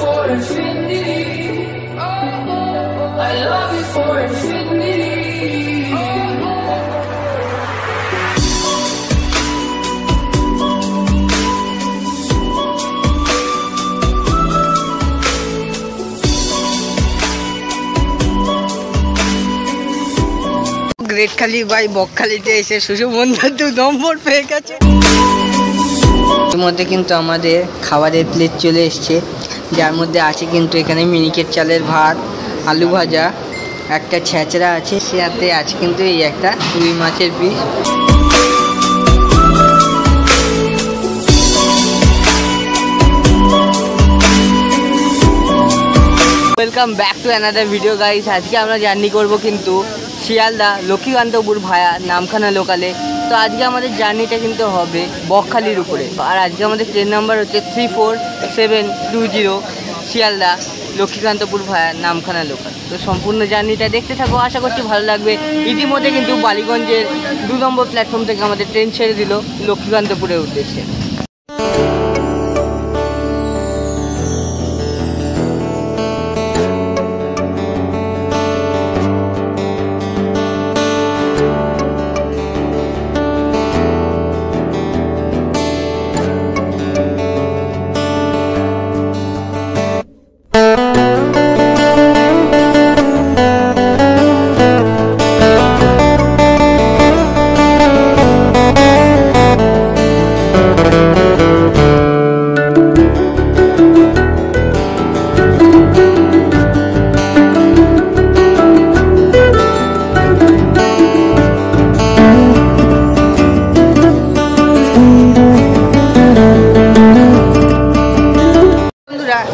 for infinity. I love you for infinity. গ্রেটখালি by বকখালিতে এসে সুশোভনদা 2 নম্বর পেয়ে গেছে। এর মধ্যে কিন্তু আমাদের খাবারের প্লেট চলে এসছে, যার মধ্যে আছে কিন্তু এখানে মিনিকেট চালের ভাত, আলু ভাজা, একটা ছেঁচড়া আছে, সাথে আছে কিন্তু এই একটা রুই মাছের piece. Welcome back to another video guys. আজকে আমরা জার্নি করব কিন্তু শিয়ালদা লক্ষ্মীকান্তপুর ভায়া নামখানা লোকালে। তো আজকে আমাদের জার্নিটা কিন্তু হবে বকখালির উপরে। আর আজকে আমাদের ট্রেন নাম্বার হচ্ছে 34720 শিয়ালদা লক্ষ্মীকান্তপুর ভায়া নামখানা লোকাল। তো সম্পূর্ণ জার্নিটা দেখতে থাকো, আশা করছি ভালো লাগবে। ইতিমধ্যে কিন্তু বালিগঞ্জের 2 নম্বর প্ল্যাটফর্ম থেকে আমাদের ট্রেন ছেড়ে দিল লক্ষ্মীকান্তপুরের উদ্দেশ্যে।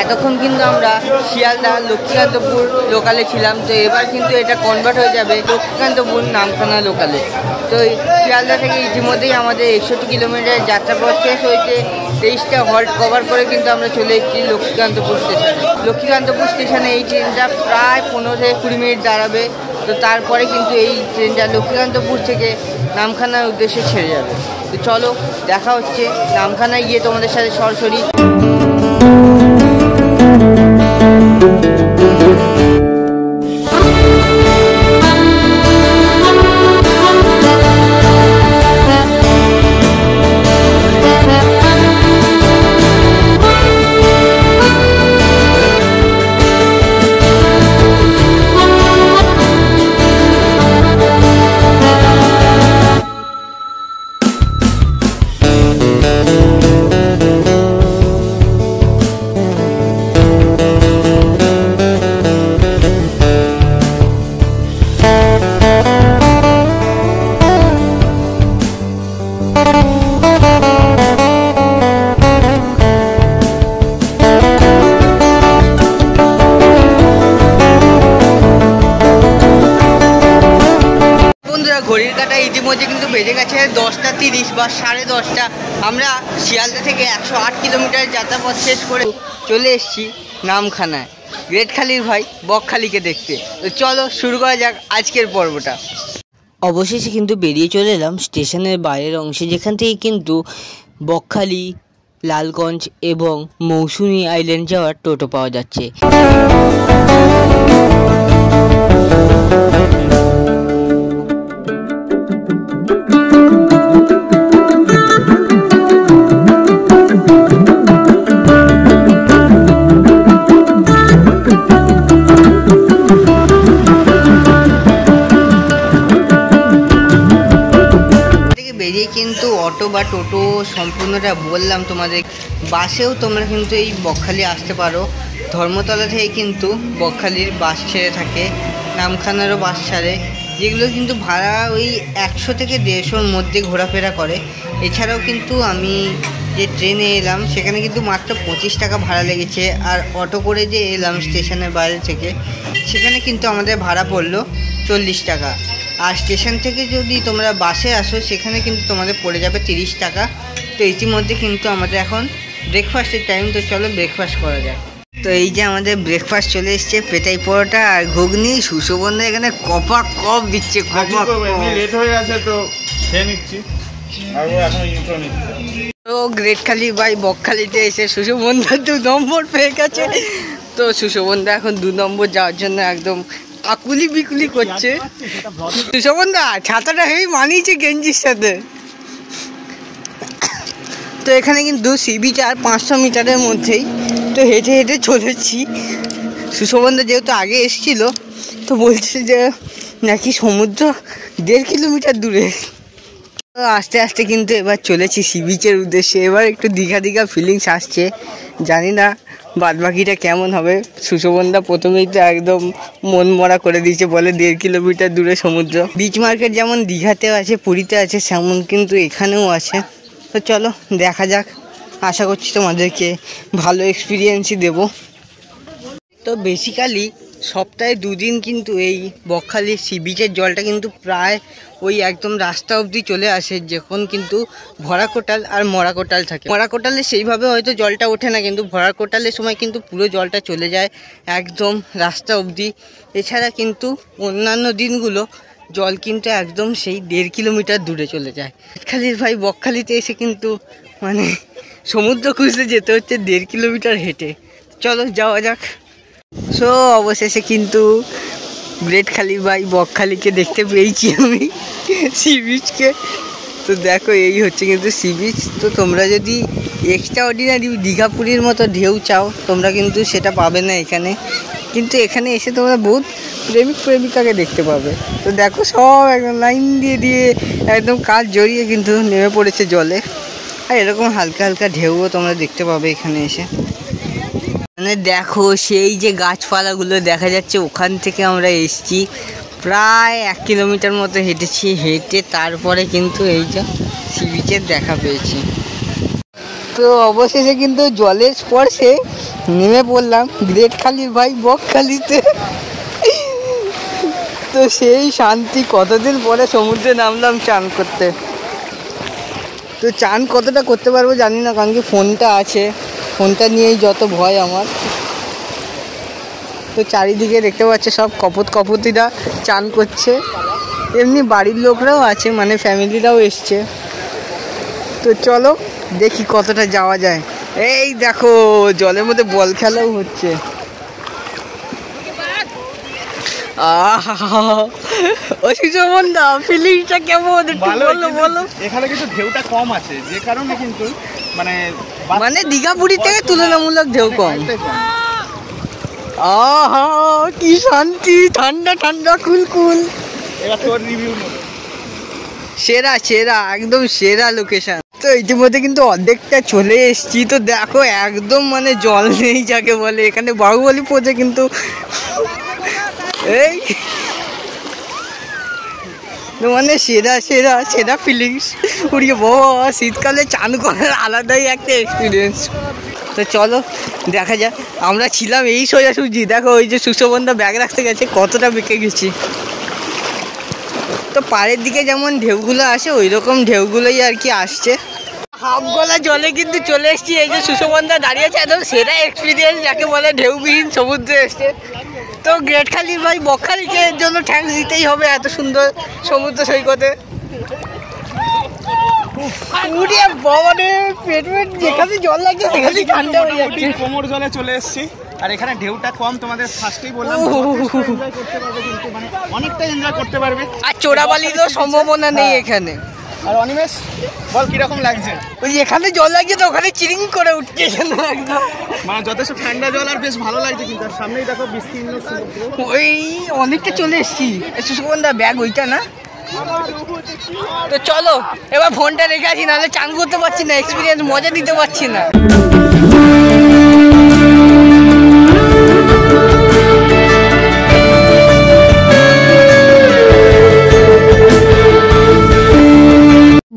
এতক্ষণ কিন্তু আমরা শিয়ালদা লক্ষ্মীকান্তপুর লোকালে ছিলাম, তো এবার কিন্তু এটা কনভার্ট হয়ে যাবে লক্ষ্মীকান্তপুর নামখানা লোকালে। তো শিয়ালদা থেকে ইতিমধ্যেই আমাদের 61 কিলোমিটার যাত্রাপথ শেষ হয়েছে। 23টা হল্ট কভার করে কিন্তু আমরা চলে এসেছি লক্ষ্মীকান্তপুর স্টেশনে। লক্ষ্মীকান্তপুর স্টেশনে এই ট্রেনটা প্রায় 15 থেকে 20 মিনিট দাঁড়াবে। তো তারপরে কিন্তু এই ট্রেনটা লক্ষ্মীকান্তপুর থেকে নামখানার উদ্দেশ্যে ছেড়ে যাবে। তো চলো দেখা হচ্ছে নামখানায় গিয়ে তোমাদের সাথে সরাসরি। ঘড়ির কাঁটা ইতিমধ্যে কিন্তু বেজে গেছে 10:30 বা 10:30। আমরা শিয়ালদা থেকে 108 কিলোমিটার যাত্রাপথ শেষ করে চলে এসেছি নামখানায় গ্রেটখালির ভাই বকখালিকে দেখতে। তো চলো শুরু করা যাক আজকের পর্বটা। অবশেষে কিন্তু বেরিয়ে চলে এলাম স্টেশনের বাইরের অংশে, যেখান থেকে কিন্তু বকখালি, লালগঞ্জ এবং মৌসুমী আইল্যান্ড যাওয়ার টোটো পাওয়া যাচ্ছে। বেরিয়ে কিন্তু অটো বা টোটো সম্পূর্ণটা বললাম তোমাদের। বাসেও তোমরা কিন্তু এই বকখালি আসতে পারো। ধর্মতলা থেকে কিন্তু বকখালির বাস ছেড়ে থাকে, নামখানারও বাস ছাড়ে, যেগুলো কিন্তু ভাড়া ওই 100 থেকে 150-র মধ্যে ঘোরাফেরা করে। এছাড়াও কিন্তু আমি যে ট্রেনে এলাম সেখানে কিন্তু মাত্র 25 টাকা ভাড়া লেগেছে। আর অটো করে যে এলাম স্টেশনের বাইরে থেকে, সেখানে কিন্তু আমাদের ভাড়া পড়লো 40 টাকা। আর স্টেশন থেকে যদি তোমরা বাসে আসো সেখানে কিন্তু তোমাদের পড়ে যাবে 30 টাকা। তো ইতিমধ্যে কিন্তু আমাদের এখন ব্রেকফাস্টের টাইম, তো চলো ব্রেকফাস্ট করা যায়। তো এই যে আমাদের ব্রেকফাস্ট চলে এসছে, পেটাই পরোটা আর ঘুগনি। সুশোভনদা এখানে কপা কপ দিচ্ছে, কপা লেট হয়ে গেছে তো খেয়ে নিচ্ছি। আর ও এখন ইন্ট্রো নিচ্ছে। তো গ্রেটখালি বাই বকখালিতে এসে সুশোভনদা 2 নম্বর পেয়ে গেছে। তো সুশোভনদা এখন 2 নম্বর যাওয়ার জন্য একদম আকুলি বিকুলি করছে। সুশোভনদা ছাতাটা মানিয়েছে গেঞ্জির সাথে। তো এখানে কিন্তু সি বিচ আর 500 মিটারের মধ্যেই তো হেঁটে হেঁটে চলেছি। সুশোভনদা যেহেতু আগে এসেছিল তো বলছে যে নাকি সমুদ্র 1.5 কিলোমিটার দূরে। তো আস্তে আস্তে কিন্তু এবার চলেছি সি বিচের উদ্দেশ্যে। এবার একটু দীঘা দীঘা ফিলিংস আসছে, জানি না বাদবাকিটা কেমন হবে। সুশোভনদা প্রথমেই তো একদম মন মরা করে দিয়েছে, বলে 1.5 কিলোমিটার দূরে সমুদ্র। বিচ মার্কেট যেমন দীঘাতেও আছে, পুরীতে আছে, সেমন কিন্তু এখানেও আছে। তো চলো দেখা যাক, আশা করছি তোমাদেরকে ভালো এক্সপিরিয়েন্সই দেবো। তো বেসিক্যালি সপ্তাহে 2 দিন কিন্তু এই বকখালি সি বিচের জলটা কিন্তু প্রায় ওই একদম রাস্তা অবধি চলে আসে, যখন কিন্তু ভরা কোটাল আর মরা কোটাল থাকে। মরা কোটালে সেইভাবে হয়তো জলটা ওঠে না, কিন্তু ভরা কোটালের সময় কিন্তু পুরো জলটা চলে যায় একদম রাস্তা অবধি। এছাড়া কিন্তু অন্যান্য দিনগুলো জল কিন্তু একদম সেই 1.5 কিলোমিটার দূরে চলে যায়। খালির ভাই বকখালিতে এসে কিন্তু মানে সমুদ্র খুঁজতে যেতে হচ্ছে 1.5 কিলোমিটার হেঁটে। চলো যাওয়া যাক। সো অবশেষে কিন্তু গ্রেটখালি বাই বকখালিকে দেখতে পেয়েছি আমি, সি বিচকে। তো দেখো এই হচ্ছে কিন্তু সি বিচ। তো তোমরা যদি এক্সট্রা অর্ডিনারি দীঘাপুরীর মতো ঢেউ চাও তোমরা কিন্তু সেটা পাবে না এখানে, কিন্তু এখানে এসে তোমরা বহুত প্রেমিক প্রেমিকাকে দেখতে পাবে। তো দেখো সব একদম লাইন দিয়ে দিয়ে একদম কাজ জড়িয়ে কিন্তু নেমে পড়েছে জলে। আর এরকম হালকা হালকা ঢেউও তোমরা দেখতে পাবে এখানে এসে। মানে দেখো সেই যে গাছপালাগুলো দেখা যাচ্ছে, ওখান থেকে আমরা এসেছি প্রায় 1 কিলোমিটার মতো হেঁটেছি। হেঁটে তারপরে কিন্তু এই যে সি বিচের দেখা পেয়েছি। তো অবশেষে কিন্তু জলের স্পর্শে নেমে পড়লাম গ্রেটখালির ভাই বকখালিতে। তো সেই শান্তি, কতদিন পরে সমুদ্রে নামলাম চান করতে। তো চান কতটা করতে পারবো জানি না, কারণ কি ফোনটা আছে, ফোনটা নিয়েই যত ভয় আমার। তো চারিদিকে দেখতে পাচ্ছে সব কপতিরা চান করছে, এমনি বাড়ির লোকরাও আছে, মানে ফ্যামিলিরাও এসছে। তো চলো দেখি কতটা যাওয়া যায়। এই দেখো জলের মধ্যে বল খেলাও হচ্ছে। সুশোভনদা ফিলিংসটা কেমন একটু বলো। এখানে কিন্তু ঢেউটা কম আছে, যে কারণে কিন্তু মানে দীঘা পুরী থেকে তুলনামূলক ঢেউ কম। আহা কি শান্তি, ঠান্ডা ঠান্ডা কুলকুল। এবার তোর রিভিউ সেরা সেরা একদম সেরা লোকেশন। তো ইতিমধ্যে কিন্তু অর্ধেকটা চলে এসেছি। তো দেখো একদম মানে জল নেই যাকে বলে, এখানে বাহুবলী পড়ে কিন্তু এই মানে সেরা সেরা সেরা ফিলিংস। উড়িয়ে বাবা, শীতকালে চান করার আলাদাই একটা এক্সপিরিয়েন্স। তো চলো দেখা যাক। আমরা ছিলাম এই সোজাসুজি, দেখো ওই যে সুশোভনদা ব্যাগ রাখতে গেছে, কতটা বেঁকে গেছি। তো পাড়ের দিকে যেমন ঢেউগুলো আসে ওই রকম ঢেউগুলোই আর কি আসছে। হাফ গলা জলে কিন্তু চলে এসেছি। এই যে সুশোভনদা দাঁড়িয়েছে, একদম সেরা এক্সপিরিয়েন্স যাকে বলে ঢেউবিহীন সমুদ্রে এসছে। তো গ্রেটখালির ভাই বকখালিকে এর জন্য থ্যাঙ্কস দিতেই হবে, এত সুন্দর সমুদ্র সৈকতে। যেখানে জল লাগছে সেখানে ঠান্ডা হয়ে যাচ্ছে। কোমর জলে চলে এসেছি, আর এখানে ঢেউটা কম, তোমাদের ফার্স্টেই বললাম মানে অনেকটা এনজয় করতে পারবে। আর চোরাবালিরও সম্ভাবনা নেই এখানে। আর অনিমেষ বল কিরকম লাগছে? ওই এখানে জল লাগছে তো ওখানে চিরিং করে উঠছে একদম, মানে যথেষ্ট ঠান্ডা জল আর বেশ ভালো লাগছে। কিন্তু আর সামনেই দেখো বিস্তীর্ণ সমুদ্র। ওই অনেকটা চলে এসেছি। সুশোভনদা ব্যাগ ওইটা না। তো চলো এবার ফোনটা রেখে আসি, নাহলে চান করতে পারছি না, এক্সপিরিয়েন্স মজা দিতে পারছি না।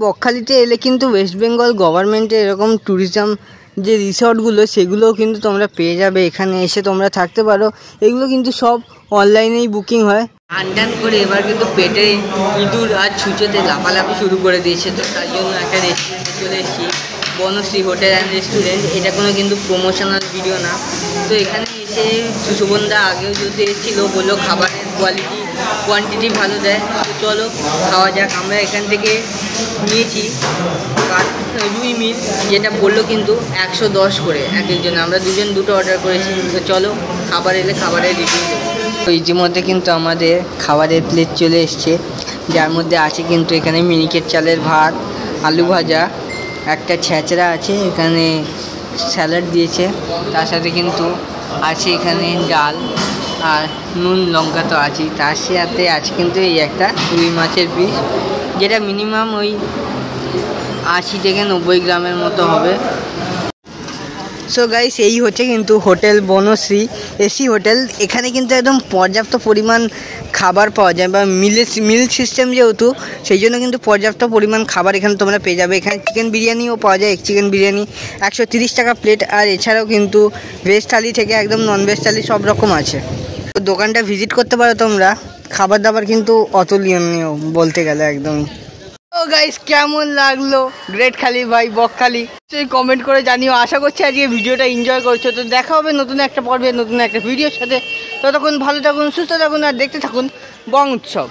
বকখালিতে এলে কিন্তু ওয়েস্ট বেঙ্গল গভর্নমেন্টের এরকম ট্যুরিজম যে রিসর্টগুলো সেগুলোও কিন্তু তোমরা পেয়ে যাবে। এখানে এসে তোমরা থাকতে পারো। এগুলো কিন্তু সব অনলাইনেই বুকিং হয়। টান করে এবার কিন্তু পেটে ইঁদুর আর ছুঁচোতে লাফালাফি শুরু করে দিয়েছে। তো তার জন্য একটা রেস্টুরেন্টে চলে এসেছি, বনশ্রী হোটেল অ্যান্ড রেস্টুরেন্ট। এটা কোনো কিন্তু প্রমোশনাল ভিডিও না। তো এখানে এসে সুশোভনদা আগেও যদি এসেছিলো, বললো খাবারের কোয়ান্টিটি ভালো দেয়। তো চলো খাওয়া যাক। আমরা এখান থেকে নিয়েছি রুই মিল, যেটা বললো কিন্তু 110 করে এক একজন, আমরা দুজন দুটো অর্ডার করেছি। তো চলো খাবার এলে খাবারের রিভিউ দেবো। তো ইতিমধ্যে কিন্তু আমাদের খাবারের প্লেট চলে এসছে, যার মধ্যে আছে কিন্তু এখানে মিনিকেট চালের ভাত, আলু ভাজা, একটা ছেঁচড়া আছে, এখানে স্যালাড দিয়েছে, তার সাথে কিন্তু আছে এখানে ডাল আর নুন লঙ্কা তো আছেই, তার সাথে আছে কিন্তু এই একটা রুই মাছের পিস, যেটা মিনিমাম ওই 80 থেকে 90 গ্রামের মতো হবে। সো গাইস, এই হচ্ছে কিন্তু হোটেল বনশ্রী এসি হোটেল। এখানে কিন্তু একদম পর্যাপ্ত পরিমাণ খাবার পাওয়া যায়, বা মিল সিস্টেম যেহেতু, সেই জন্য কিন্তু পর্যাপ্ত পরিমাণ খাবার এখানে তোমরা পেয়ে যাবে। এখানে চিকেন বিরিয়ানিও পাওয়া যায়, চিকেন বিরিয়ানি 130 টাকা প্লেট, আর এছাড়াও কিন্তু ভেজ থালি থেকে একদম নন ভেজ থালি সব রকম আছে। তো দোকানটা ভিজিট করতে পারো তোমরা। খাবার দাবার কিন্তু অতুলনীয় বলতে গেলে একদমই। তো গাইস, কেমন লাগলো গ্রেট খালি ভাই বকখালি, সেই কমেন্ট করে জানিও। আশা করছি আজকে ভিডিওটা এনজয় করছো। তো দেখা হবে নতুন একটা পর্বে নতুন একটা ভিডিওর সাথে। ততক্ষণ ভালো থাকুন, সুস্থ থাকুন, আর দেখতে থাকুন বং উৎসব।